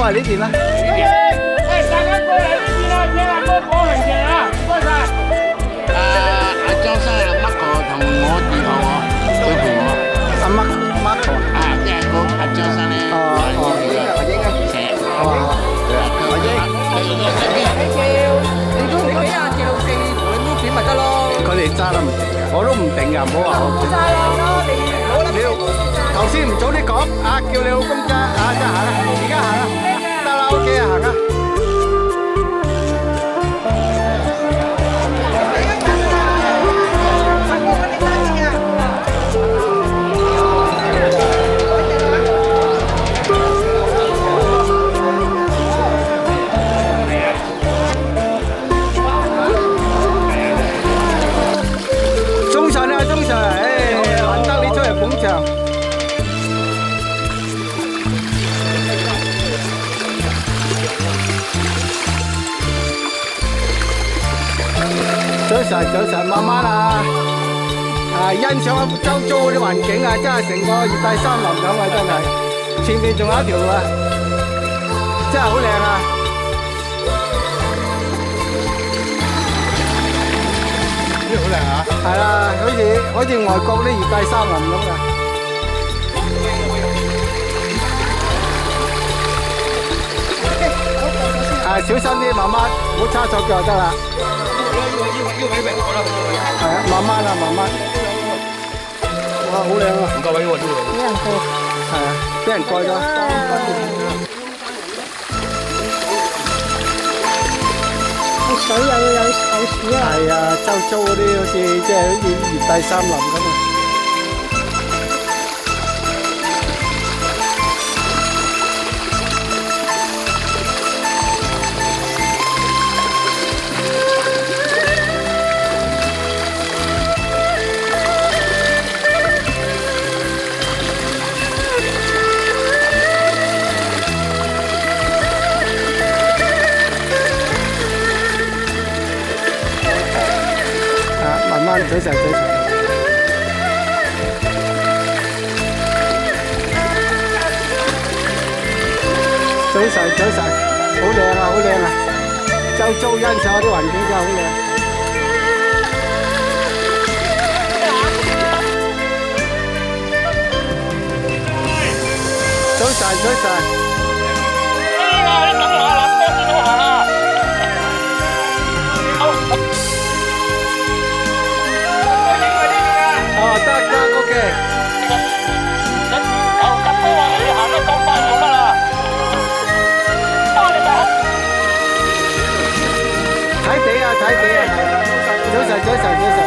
過嚟呢邊啦。大家過嚟呢邊啦，聽阿哥講行程啊，唔該晒。阿張生阿乜個同我電話佢陪我。阿Marco啊，即係個阿張生咧，我應該請。你都你俾阿謝老四同佢搣片咪得咯。佢哋揸得唔定㗎，我都唔定㗎，唔好話我。揸啦，你冇啦。你頭先唔早啲講，叫你老公揸，即係行啦，而家行啦，得啦，OK啊，行啊。中神啊，中神，難得你出嚟捧場。早晨，早晨，慢慢啊！欣賞下周遭嗰啲環境啊，真係成個熱帶森林咁啊，真係。前面仲有一條路啊，真係好靚啊！呢好靚啊！係啦，好似外國啲熱帶森林咁啊！小心啲，慢慢，唔好叉錯腳就得啦。係啊，慢慢啊，慢慢。哇，好靚啊！唔夠位喎，呢度。俾人過。係啊，俾人過咗。水又要有樹啊！係啊，周遭嗰啲好似熱帶森林咁啊！早晨，早晨。早晨，早晨，好靚啊，好靚啊！周遭欣賞啲環境真係好靚。早晨，早晨。OK。睇地啊，睇地啊！早晨，早晨，早晨。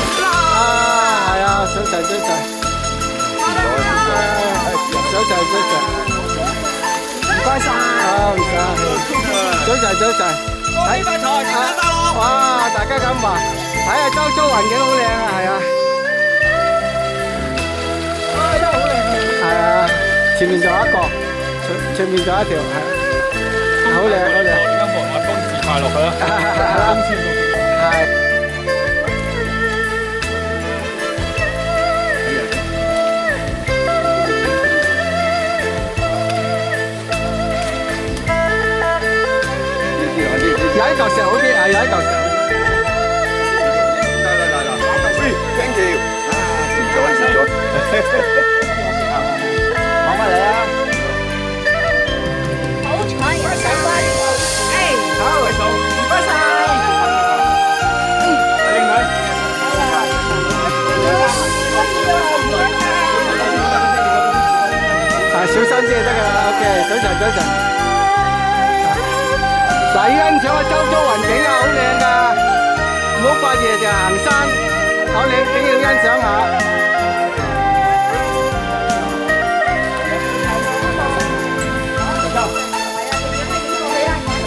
係啊，早晨，早晨。早晨，早晨。唔該晒。唔該。早晨，早晨。睇發財，大家快樂！哇，大家咁話，睇下周遭環境好靚啊，係啊，真係好靚。係啊，前面仲有一個，前面仲有一條，係，好靚，好靚。而家望下冬至快樂㗎啦，冬至係。有一嚿石好啲，係有一嚿石。喂，thank you。蝕咗。講乜嚟啊？好彩有手瓜。好，唔該晒。靚女。小心啲就得㗎啦。OK，早晨，早晨。嗱，欣賞下周遭環境啊，好靚噶，唔好發夜就行山，好靚景要欣賞下。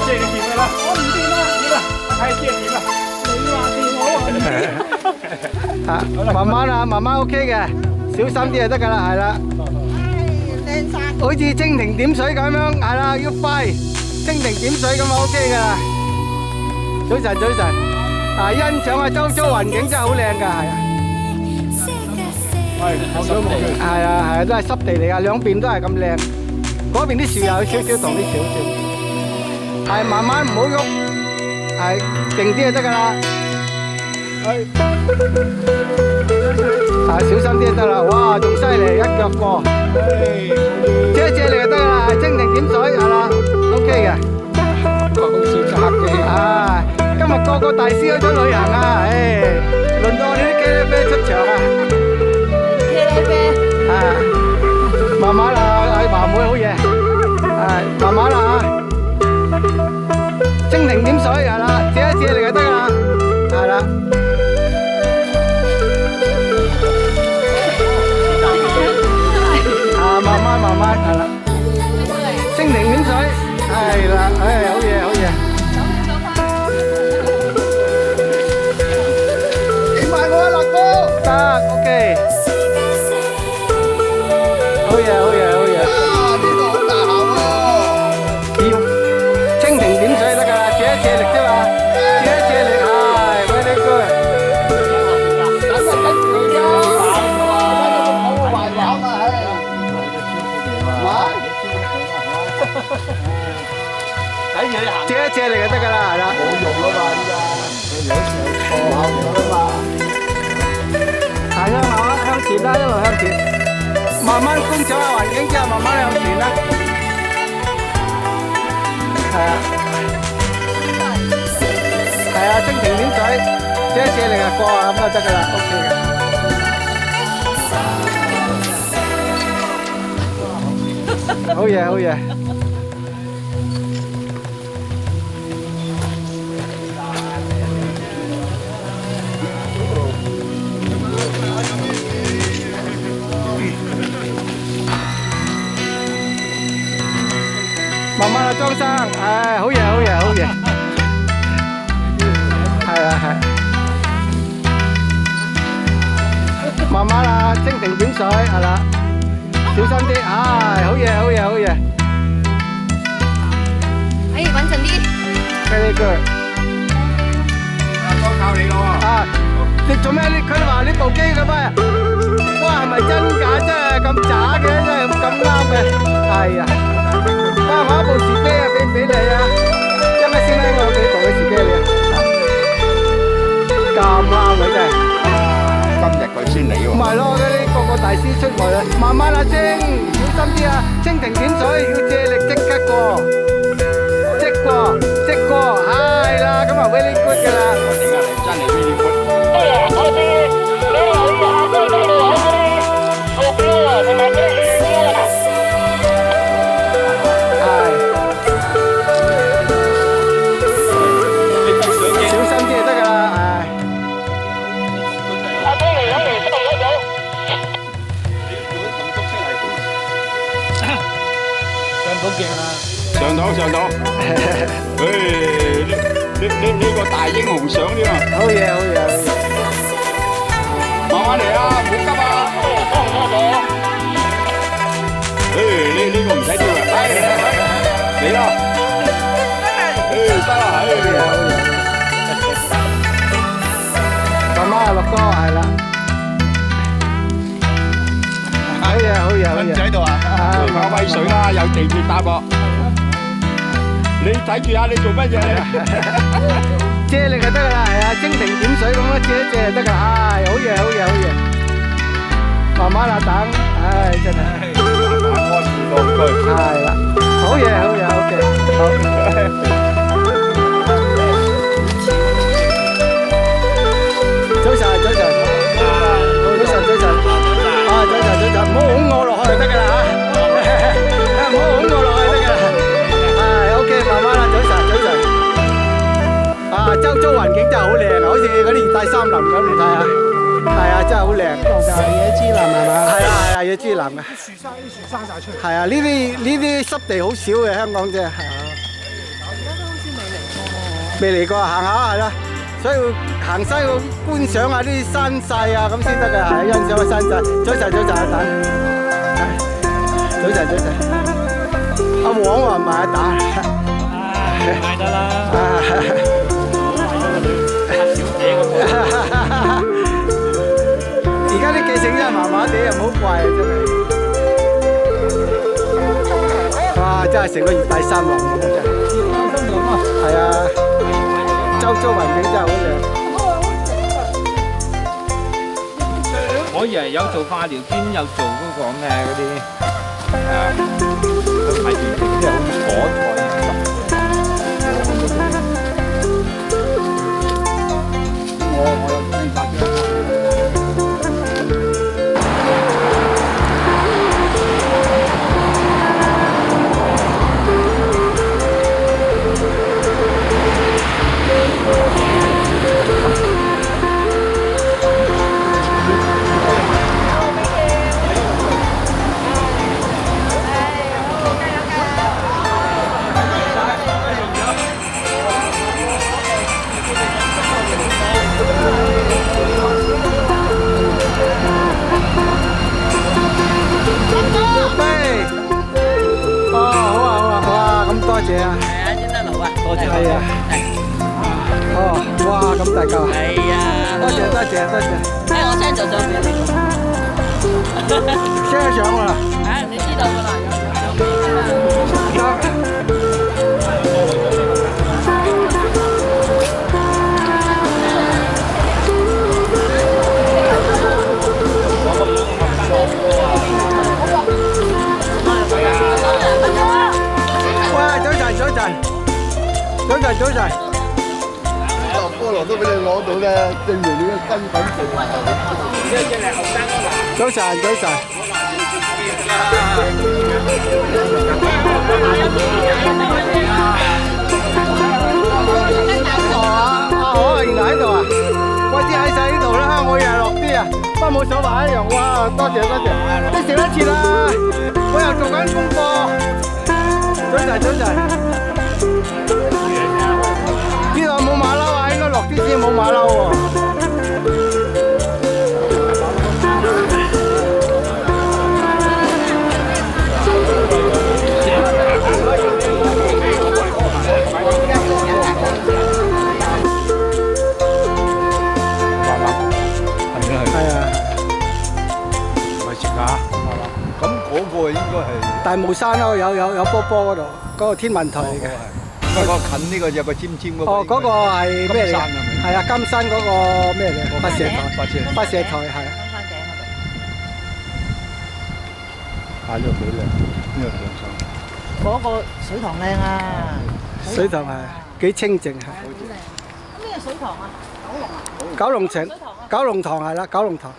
借你掂啦，我唔掂啦，掂啦，係借掂啦。你話掂，我話唔掂。慢慢啊，慢慢 OK 嘅，小心啲就得㗎啦，係啦。靚晒。好似蜻蜓點水咁樣，係啦，要快。蜻蜓點水咁就 OK 噶啦。早晨，早晨。欣賞下周遭環境真係好靚噶，係啊。係啊，都係濕地嚟㗎，兩邊都係咁靚。嗰邊啲樹有少少同啲少少，係慢慢唔好喐，係靜啲就得㗎啦。小心啲就得啦。哇，仲犀利，一腳過，遮一遮你就得㗎啦。蜻蜓點水係啦 ，OK 嘅。好似客嘅。啊，今日個個大師去咗旅行啊，輪到我哋啲茄喱啡出場啊！茄喱啡。慢慢啦，華妹好嘢，慢慢啦嚇。蜻蜓點水係啦，借一借嚟就得啦，係啦。慢慢係啦。蜻蜓點水係啦，好嘢好嘢。影埋我啊，樂哥。得 ，OK。好嘢好嘢好嘢！呢度好大口喎。蜻蜓點水得㗎啦，借一借力啫嘛，借一借力係，very good。咁就跟住你咯。講個壞話嘛，借一借力就得㗎啦，係啦。冇用啦嘛，依家有時有錯嘛。行向前啦，一路向前。慢慢觀察下環境之後，慢慢向前啦。係啊，蜻蜓點水，借一借力就過啊，咁就得㗎啦 ，OK 嘅。好嘢好嘢。慢慢啦，莊生，好嘢好嘢好嘢，係啊係。慢慢啦，蜻蜓點水係啦，小心啲，好嘢好嘢好嘢。穩陣啲。Very good。都靠你咯。你做咩？佢哋話呢部機咁啊？哇，係咪真假？真係咁渣嘅，真係咁啱嘅，係啊。我一部士機啊，俾你啊，一咪先啦，我有幾部嘅士機你啊，咁啱嘅真係。今日佢先嚟喎。唔係咯，嗰啲個個大師出來啦，慢慢啊，精，小心啲啊，蜻蜓點水，要借力即刻過，即過，係啦，咁啊 very good 㗎啦。我頂下你真係 very good。上到，呢個大英雄相添啊！好嘢，慢慢嚟啊，唔好急啊！呢個唔使跳嘅，嚟啦！得啦，慢慢啊，樂哥係啦，好嘢，喺度啊！搞威水啦，有地鐵搭噃。你睇住下，你做乜嘢？借力就得㗎啦，係啊，蜻蜓點水咁樣借一借就得㗎，好嘢，慢慢啦，等，真係，安全道具，係啦，好嘢，OK，好。早晨，唔好拱我落去就得㗎啦嚇，唔好拱我落去得㗎啦。OK， 慢慢啦，早晨。周遭環境真係好靚啊，好似嗰啲熱帶森林咁，你睇下。係啊，真係好靚。野豬林係嘛？係啊，野豬林嘅。啲樹生晒出嚟。係啊，呢啲濕地好少嘅，香港啫。係啊。而家都好似未嚟過。行下係啦，所以行山要觀賞下啲山勢啊，咁先得㗎，係欣賞下山勢。早晨，阿蛋。早晨。阿黃話買蛋。買得啦。而家啲記性真係麻麻地又唔好貴啊，真係。哇！真係成個熱帶山脈咁真係。係啊，周遭環境真係好靚。我以為有做化療兼有做嗰個咩嗰啲誒，睇住啲好似果菜。我有觀察咗。多謝啊！係啊，先得路啊！多謝。係啊。哦，哇，咁大嚿。係啊。多謝多謝多謝。我 send 就相俾你。send 相我啦。你知道㗎啦，早晨。菠蘿都俾你攞到咧，證明你嘅身份證。早晨，早晨。哦，原來喺度啊！我知喺晒呢度啦，我又係落啲啊，不過冇所謂一樣。哇，多謝多謝，你食得切啦，我又做緊功課。早晨，早晨。呢度冇馬騮啊，應該落啲先冇馬騮喎。係啊，咪食下。咁嗰個應該係大霧山咯，有波波嗰度，嗰個天文台嚟嘅。不過近呢個有個尖尖嗰個。哦，嗰個係咩嚟？係啊，金山嗰個咩嚟？發射台。發射台係。睇咗幾靚，呢個上山。嗰個水塘靚啊！水塘係幾清靜係。咩水塘啊？九龍啊？九龍城，九龍塘係啦，九龍塘。